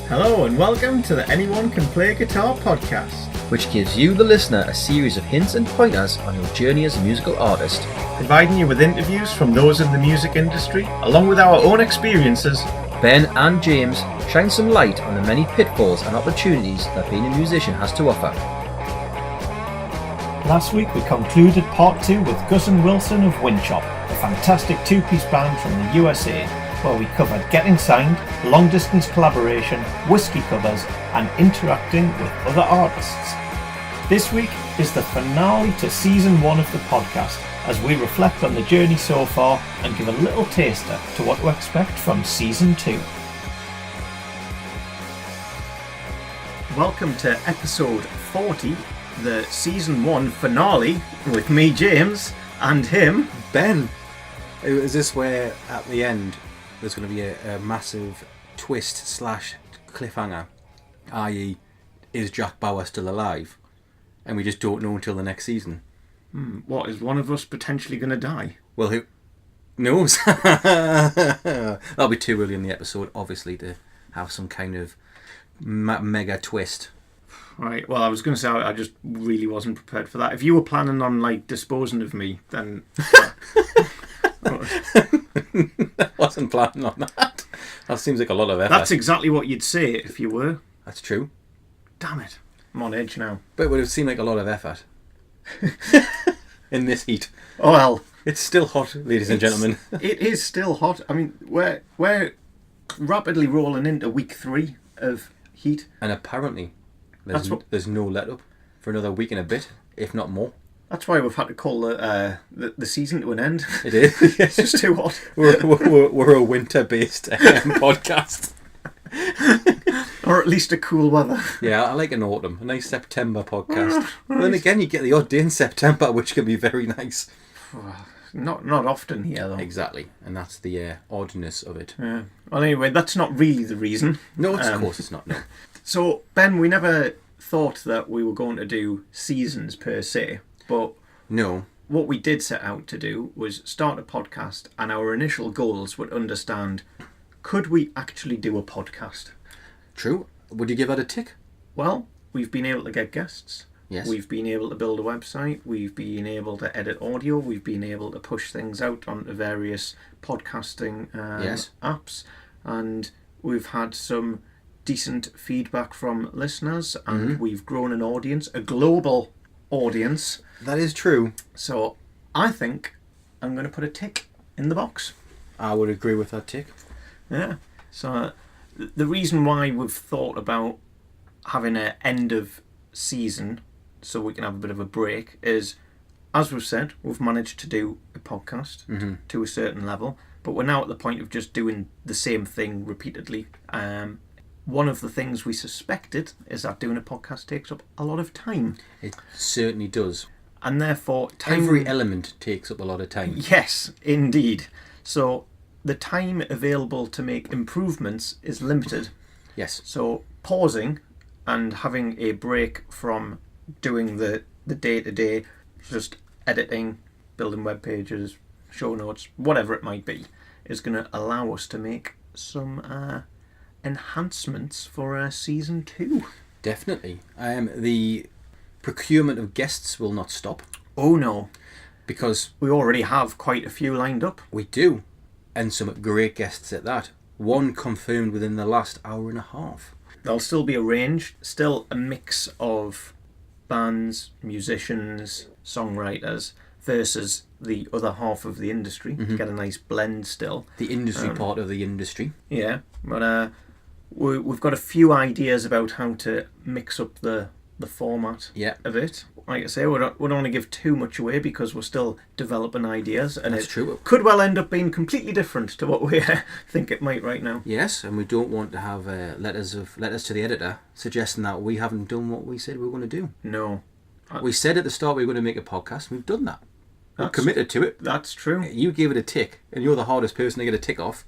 Hello and welcome to the Anyone Can Play Guitar podcast, which gives you, the listener, a series of hints and pointers on your journey as a musical artist, providing you with interviews from those in the music industry, along with our own experiences. Ben and James shine some light on the many pitfalls and opportunities that being a musician has to offer. Last week we concluded part 2 with Gus and Wilson of Windchop, a fantastic two-piece band from the USA, where we covered getting signed, long-distance collaboration, whiskey covers, and interacting with other artists. This week is the finale to Season 1 of the podcast, as we reflect on the journey so far and give a little taster to what to expect from Season 2. Welcome to episode 40, the Season 1 finale, with me, James, and him, Ben. Is this where, at the end, there's going to be a massive twist / cliffhanger, i.e. is Jack Bauer still alive? And we just don't know until the next season. What, is one of us potentially going to die? Well, who knows? That'll be too early in the episode, obviously, to have some kind of mega twist. Right, well, I was going to say I just really wasn't prepared for that. If you were planning on, disposing of me, then... I wasn't planning on that. That seems like a lot of effort. That's exactly what you'd say if you were. That's true. Damn it. I'm on edge now. But it would have seemed like a lot of effort. In this heat. Oh, well. It's still hot, ladies and gentlemen. It is still hot. I mean, we're rapidly rolling into week 3 of heat. And apparently, there's no let up for another week and a bit, if not more. That's why we've had to call the season to an end. It is. It's just too hot. We're a winter-based podcast. Or at least a cool weather. Yeah, I like an autumn, a nice September podcast. But then again, you get the odd day in September, which can be very nice. Not often here, though. Exactly, and that's the oddness of it. Yeah. Well, anyway, that's not really the reason. No, of course it's not, no. So, Ben, we never thought that we were going to do seasons per se. But no, what we did set out to do was start a podcast, and our initial goals would understand, could we actually do a podcast? True. Would you give that a tick? Well, we've been able to get guests. Yes. We've been able to build a website. We've been able to edit audio. We've been able to push things out onto various podcasting apps. And we've had some decent feedback from listeners, and we've grown an audience, a global audience. That is true. So I think I'm going to put a tick in the box. I would agree with that tick. Yeah. So the reason why we've thought about having an end of season so we can have a bit of a break is, as we've said, we've managed to do a podcast to a certain level, but we're now at the point of just doing the same thing repeatedly. One of the things we suspected is that doing a podcast takes up a lot of time. It certainly does. And therefore, every element takes up a lot of time. Yes, indeed. So the time available to make improvements is limited. Yes. So pausing and having a break from doing the day-to-day, just editing, building web pages, show notes, whatever it might be, is going to allow us to make some enhancements for season 2. Definitely. The procurement of guests will not stop. Oh no. Because we already have quite a few lined up. We do. And some great guests at that. One confirmed within the last hour and a half. They'll still be arranged. Still a mix of bands, musicians, songwriters versus the other half of the industry. Get a nice blend still. The industry part of the industry. Yeah. But we've got a few ideas about how to mix up the format of it. Like I say, we don't want to give too much away because we're still developing ideas, and that's true. Could well end up being completely different to what we think it might right now. Yes, and we don't want to have letters to the editor suggesting that we haven't done what we said we were going to do. No. We said at the start we were going to make a podcast, and we've done that. We're committed to it. That's true. You gave it a tick, and you're the hardest person to get a tick off.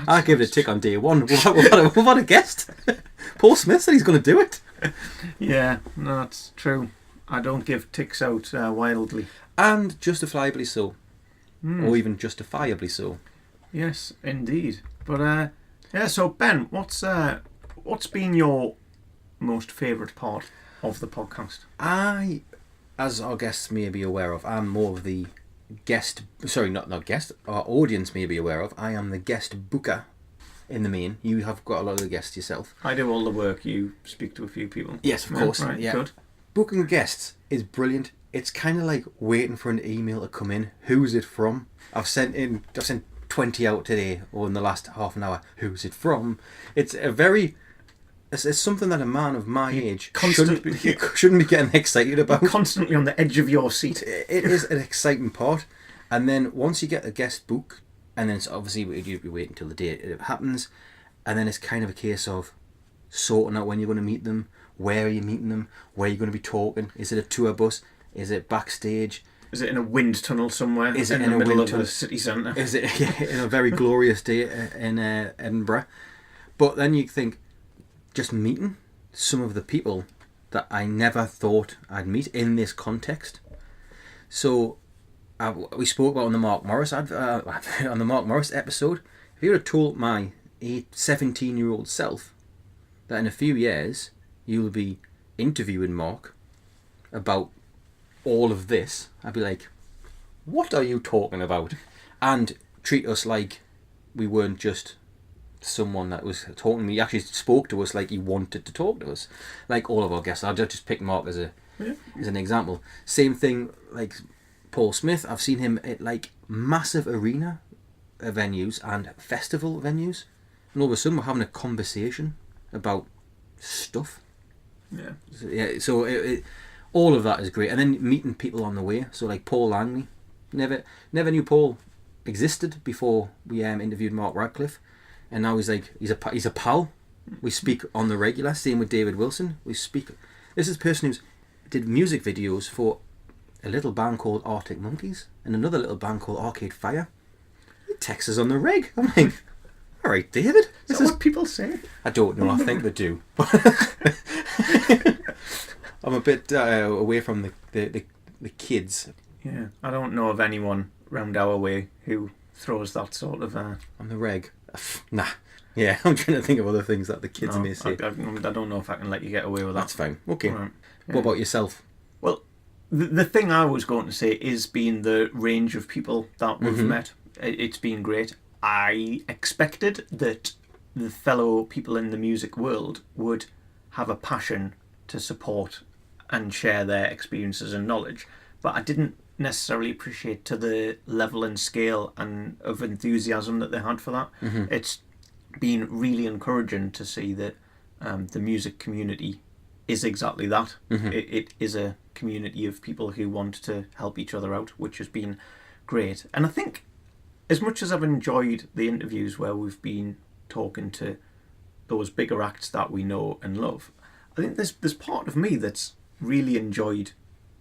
I gave it a tick on day 1. We've had a guest. Paul Smith said he's going to do it. Yeah, no, that's true. I don't give ticks out wildly. And justifiably so. Or even justifiably so. Yes, indeed. But, so Ben, what's What's been your most favourite part of the podcast? As our guests may be aware of, I'm more of the guest. Sorry, not guest. Our audience may be aware of. I am the guest booker in the main. You have got a lot of the guests yourself. I do all the work. You speak to a few people. Yes, of course. Right, yeah. Good. Booking guests is brilliant. It's kind of like waiting for an email to come in. Who's it from? I've sent 20 out today, or in the last half an hour. Who's it from? It's something that a man of my age shouldn't be getting excited about. You're constantly on the edge of your seat. It is an exciting part. And then once you get a guest book, and then it's obviously you wait until the day it happens, and then it's kind of a case of sorting out when you're going to meet them, where are you meeting them, where you're going to be talking. Is it a tour bus? Is it backstage? Is it in a wind tunnel somewhere? Is it in in the a middle wind of the tunnel? city centre? Is it in a very glorious day in Edinburgh? But then you think, just meeting some of the people that I never thought I'd meet in this context. So we spoke about on the Mark Morris on the Mark Morris episode. If you would have told my 17-year-old self that in a few years you'll be interviewing Mark about all of this, I'd be like, what are you talking about? And treat us like we weren't just someone that was talking to me. He actually spoke to us like he wanted to talk to us, like all of our guests. I'll just pick Mark as an example. Same thing like Paul Smith. I've seen him at like massive arena venues and festival venues, and all of a sudden we're having a conversation about stuff. So all of that is great. And then meeting people on the way, so like Paul Langley, never knew Paul existed before we interviewed Mark Radcliffe. And now he's a pal. We speak on the regular. Same with David Wilson. This is a person who's did music videos for a little band called Arctic Monkeys and another little band called Arcade Fire. He texts us on the reg. I'm like, all right, David. Is that what people say? I don't know. I think they do. I'm a bit away from the kids. Yeah, I don't know of anyone round our way who throws that sort of on the reg. Nah. Yeah, I'm trying to think of other things that the kids may say. I don't know if I can let you get away with that. That's fine. Okay. Right. Yeah. What about yourself? Well, the thing I was going to say is being the range of people that we've met. It's been great. I expected that the fellow people in the music world would have a passion to support and share their experiences and knowledge, but I didn't necessarily appreciate to the level and scale and of enthusiasm that they had for that. It's been really encouraging to see that the music community is exactly that. It is a community of people who want to help each other out, which has been great. And I think as much as I've enjoyed the interviews where we've been talking to those bigger acts that we know and love, I think there's part of me that's really enjoyed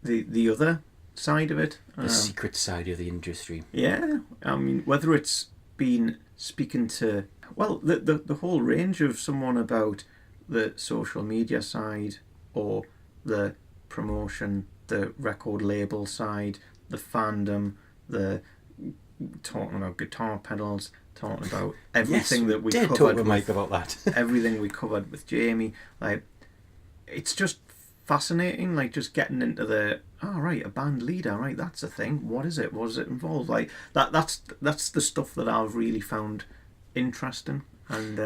the other side of it, the secret side of the industry. Yeah, I mean, whether it's been speaking to the whole range of someone about the social media side or the promotion, the record label side, the fandom, the talking about guitar pedals, talking about everything that we covered. Talk with Mike about that. Everything we covered with Jamie, like it's just fascinating, like just getting into the a band leader, right, that's a thing, what is it, what does it involve, like that's the stuff that I've really found interesting. And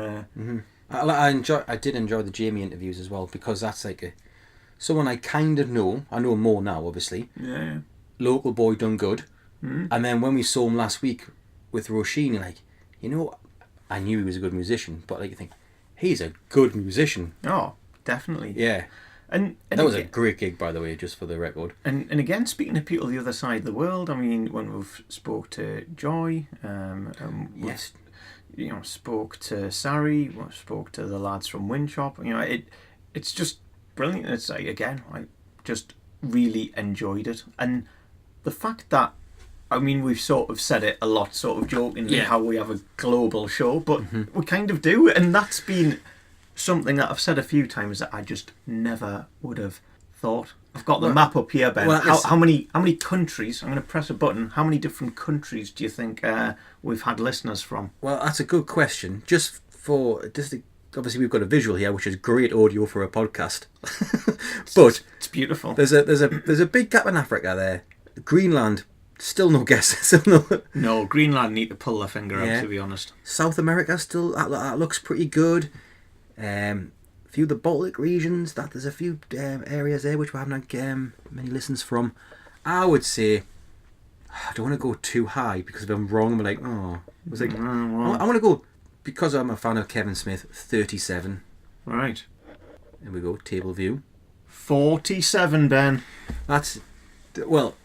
I did enjoy the Jamie interviews as well, because that's like someone I kind of know. I know more now, obviously. Yeah. Local boy done good. And then when we saw him last week with Roisin, you're like, I knew he was a good musician, but like you think he's a good musician. Oh, definitely. Yeah. And that was a great gig, by the way, just for the record. And again, speaking to people the other side of the world, I mean, when we've spoke to Joy, yes, spoke to Sari, spoke to the lads from Windshop, it's just brilliant. It's like, again, I just really enjoyed it. And the fact that, I mean, we've sort of said it a lot, sort of jokingly, how we have a global show, but we kind of do, and that's been something that I've said a few times that I just never would have thought. I've got the map up here, Ben. How many countries? I'm going to press a button. How many different countries do you think we've had listeners from? Well, that's a good question. Just to obviously we've got a visual here, which is great audio for a podcast. But It's beautiful. there's a big gap in Africa there. Greenland, still no guess. Still no. No, Greenland need to pull their finger Yeah. out, to be honest. South America still that looks pretty good. A few of the Baltic regions, that there's a few areas there which we haven't had many listens from. I would say I don't want to go too high because if I'm wrong, I'm like, oh, I was like, I want to go because I'm a fan of Kevin Smith. 37. Right. There we go. Table view. 47, Ben. That's well.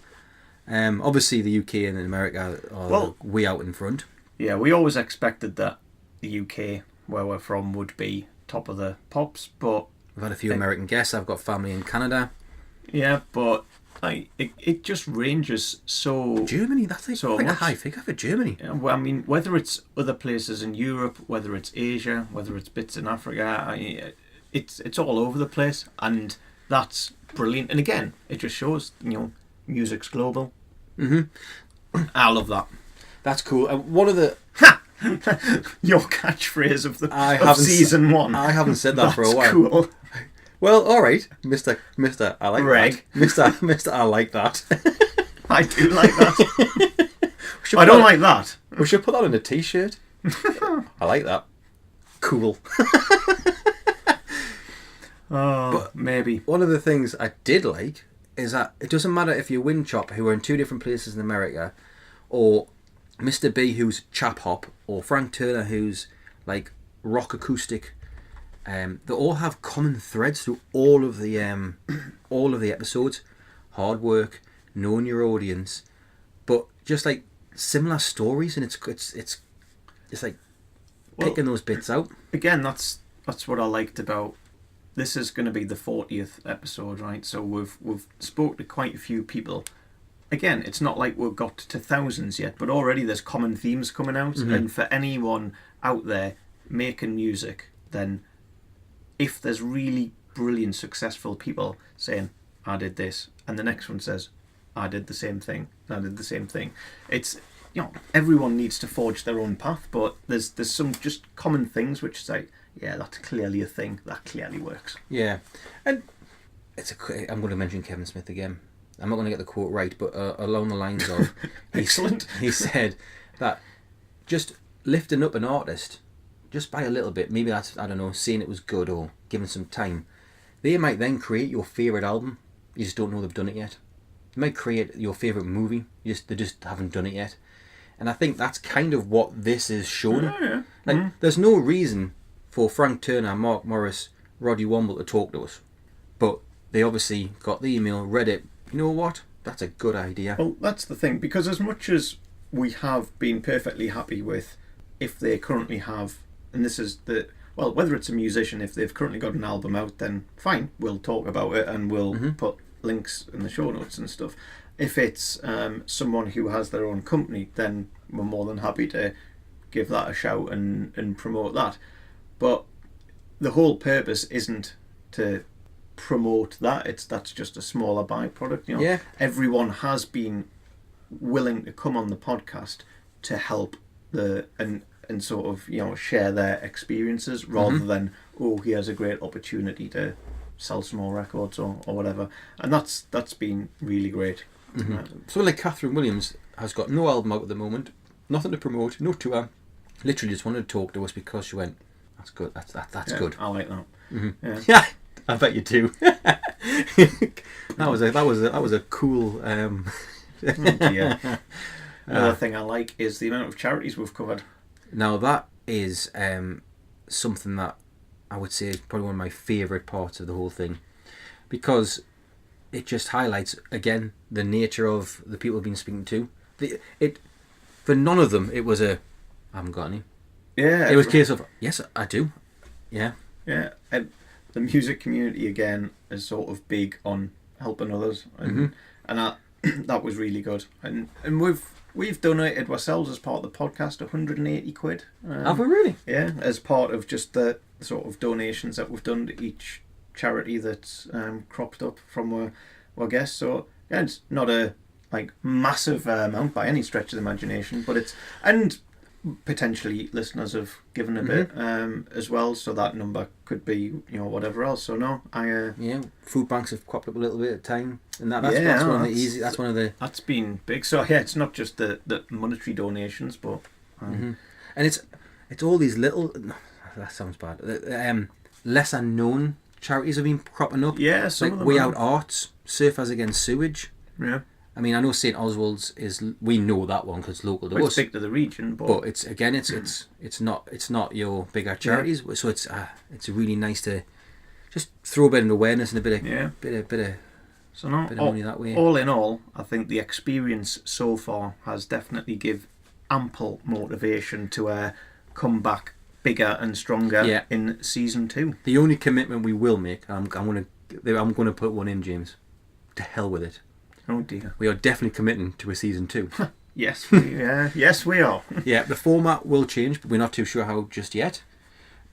Obviously, the UK and America are way out in front. Yeah, we always expected that the UK, where we're from, would be top of the pops, but We've had a few American guests. I've got family in Canada. yeah, but it just ranges so. Germany, that's like So quite a much. high figure for Germany. Yeah, well, I mean, whether it's other places in Europe, whether it's Asia, whether it's bits in Africa, it's all over the place, and that's brilliant. And again, it just shows music's global. I love that. That's cool. One of the Your catchphrase of the I of haven't season one. I haven't said that for a That's while. cool. Well, all right, Mister. I like Reg. that. Mister. I like that. I do like that. should I put don't that- like that. We should put that on a T-shirt. I like that. Cool. Oh, maybe. One of the things I did like is that it doesn't matter if you're Windchop, who are in two different places in America, or Mr. B, who's chap hop, or Frank Turner, who's like rock acoustic. They all have common threads through all of the episodes. Hard work, knowing your audience, but just like similar stories, and it's like picking those bits out. Again, that's what I liked about. This is going to be the 40th episode, right? So we've spoke to quite a few people. Again, it's not like we've got to thousands yet, but already there's common themes coming out. Mm-hmm. And for anyone out there making music, then if there's really brilliant, successful people saying, I did this, and the next one says, I did the same thing, I did the same thing. It's, everyone needs to forge their own path, but there's some just common things which is like, yeah, that's clearly a thing, that clearly works. Yeah, and I'm going to mention Kevin Smith again. I'm not going to get the quote right, but along the lines of Excellent. He said that just lifting up an artist just by a little bit, maybe that's, I don't know, saying it was good or giving some time, they might then create your favourite album. You just don't know they've done it yet. They might create your favourite movie. They just haven't done it yet. And I think that's kind of what this is showing. Yeah. Like, there's no reason for Frank Turner, Mark Morris, Roddy Womble to talk to us, but they obviously got the email, read it. You know what? That's a good idea. Well, that's the thing, because as much as we have been perfectly happy with if they currently have, and this is whether it's a musician, if they've currently got an album out, then fine, we'll talk about it and we'll put links in the show notes and stuff. If it's someone who has their own company, then we're more than happy to give that a shout and promote that. But the whole purpose isn't to promote that. That's just a smaller byproduct. Yeah. Everyone has been willing to come on the podcast to help and sort of share their experiences rather than he has a great opportunity to sell some more records or whatever. And that's been really great. Someone like Catherine Williams has got no album out at the moment, nothing to promote, no tour. Literally just wanted to talk to us because she went, that's good. That's good. I like that. Yeah. Yeah, I bet you do. that was a cool. Yeah. Another thing I like is the amount of charities we've covered. Now that is something that I would say is probably one of my favourite parts of the whole thing, because it just highlights again the nature of the people we've been speaking to. For none of them it was I haven't got any. Yeah. It was a case of, yes, I do. Yeah. Yeah. And the music community again is sort of big on helping others, and that was really good. And we've donated ourselves as part of the podcast 180 quid. Have we really? Yeah, as part of just the sort of donations that we've done to each charity that's cropped up from our guests. So yeah, it's not a massive amount by any stretch of the imagination, but it's, and potentially listeners have given a bit as well, so that number could be whatever else. So no, food banks have cropped up a little bit of time, and that's one of the easy. That's one of the. That's been big. So yeah, it's not just the monetary donations, but and it's all these little. That sounds bad. Lesser known charities have been cropping up. Yeah, some of them Way Out Arts, Surfers Against Sewage. Yeah. I mean, I know St Oswald's we know that one because it's local to us. It's big to the region, but it's not your bigger charities. Yeah. So it's really nice to just throw a bit of awareness and a bit of bit of money that way. All in all, I think the experience so far has definitely give ample motivation to come back bigger and stronger in season 2. The only commitment we will make, I'm going to put one in, James. To hell with it. Oh dear. We are definitely committing to a season 2. Yes, we are. Yeah, the format will change, but we're not too sure how just yet.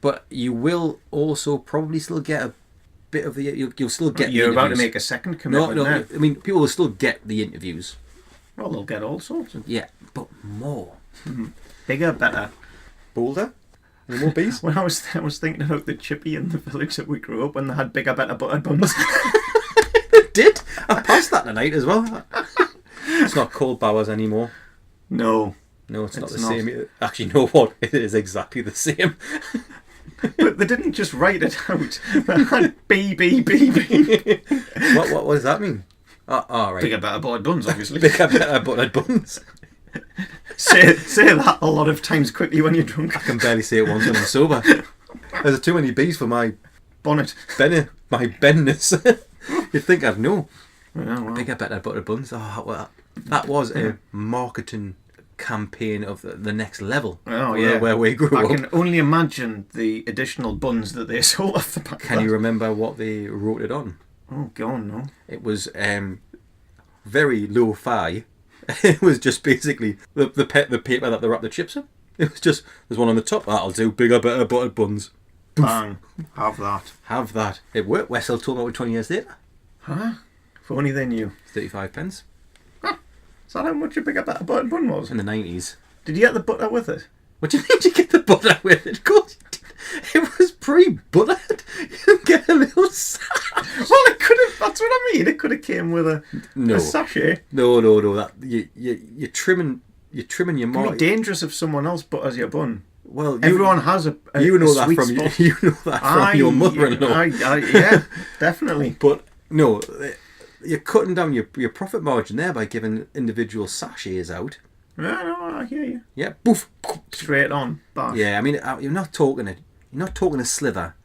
But you will also probably still get a bit of the. You'll still get. You're the about to make a second commitment. No. I mean, people will still get the interviews. Well, they'll get all sorts. Yeah, but more. Bigger, better. Bolder. Any more bees? Well, I was thinking about the chippy in the village that we grew up when they had bigger, better buttered buns. Did I passed that tonight as well? It's not called Bowers anymore. No, it's not the same. Actually, you know what? It is exactly the same. But they didn't just write it out. They had BBBB. What does that mean? Right. Bigger, better buttered buns, obviously. Bigger, better buttered buns. Say that a lot of times quickly when you're drunk. I can barely say it once when I'm sober. There's too many B's for my bonnet. My benness. You'd think I'd know. Yeah, well. Bigger, better buttered buns. Oh, well, that was a marketing campaign of the next level. Oh, yeah. Where we grew up. I can only imagine the additional buns that they sold off the back. Can you remember what they wrote it on? Oh, go on, no. It was very low-fi. It was just basically the paper that they wrapped the chips in. It was just, there's one on the top. That'll do. Bigger, better buttered buns. Bang. Have that. It worked. We're still talking about 20 years later. Huh? If only they knew. 35 pence. Huh. Is that how much a bigger, better buttered bun was? In the 90s. Did you get the butter with it? What do you mean you get the butter with it? Of course you did. It was pre-buttered. You get a little sash. Well, it could have. That's what I mean. It could have came with a sachet. No. That you're trimming your mark. It'd be dangerous if someone else butters your bun. Well, everyone has a you know a that sweet from spot. you know that from your mother-in-law. Yeah, definitely. But no, you're cutting down your profit margin there by giving individual sachets out. Yeah, no, I hear you. Yeah, boof, straight on. Bash. Yeah, I mean, you're not talking a slither.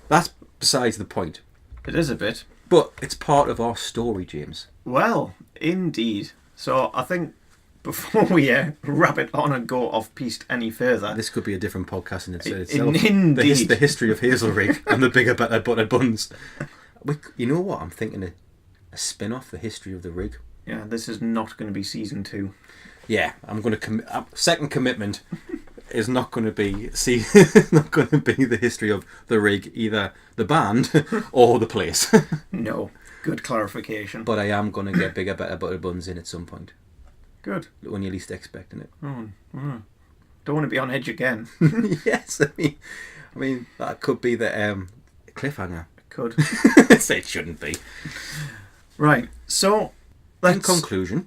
That's besides the point. It is a bit, but it's part of our story, James. Well, indeed. So I think before we wrap it on and go off piste any further, this could be a different podcast in itself. Indeed, the history of Hazelrig and the bigger, better buttered buns. You know what? I'm thinking a spin-off, the history of the rig. Yeah, this is not going to be season 2. Yeah, I'm going to second commitment is not going to be not going to be the history of the rig, either the band or the place. No, good clarification. But I am going to get bigger, better buttered buns in at some point. Good. When you're least expecting it. Don't want to be on edge again. Yes, I mean that could be the cliffhanger. It could. It shouldn't be. Right. So, in conclusion,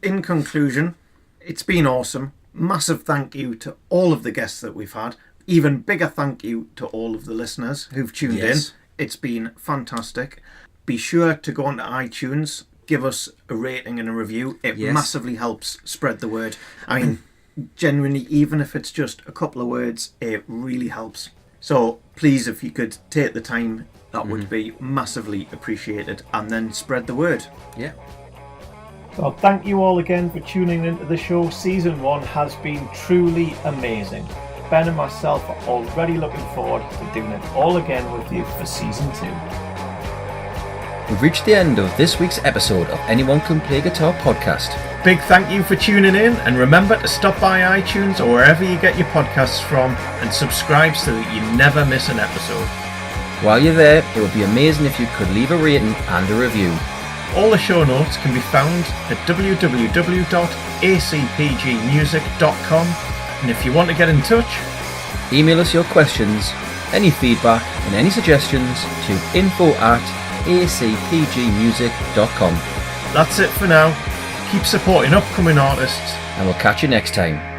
it's been awesome. Massive thank you to all of the guests that we've had. Even bigger thank you to all of the listeners who've tuned in. It's been fantastic. Be sure to go onto iTunes, give us a rating and a review. It massively helps spread the word. I mean, genuinely, even if it's just a couple of words, it really helps. So please, if you could take the time, that would be massively appreciated, and then spread the word. Yeah. So thank you all again for tuning into the show. Season 1 has been truly amazing. Ben and myself are already looking forward to doing it all again with you for Season 2. We've reached the end of this week's episode of Anyone Can Play Guitar podcast. Big thank you for tuning in, and remember to stop by iTunes or wherever you get your podcasts from and subscribe so that you never miss an episode. While you're there, it would be amazing if you could leave a rating and a review. All the show notes can be found at www.acpgmusic.com, And if you want to get in touch, email us your questions, any feedback and any suggestions to info@acpgmusic.com. that's it for now. Keep supporting upcoming artists. And we'll catch you next time.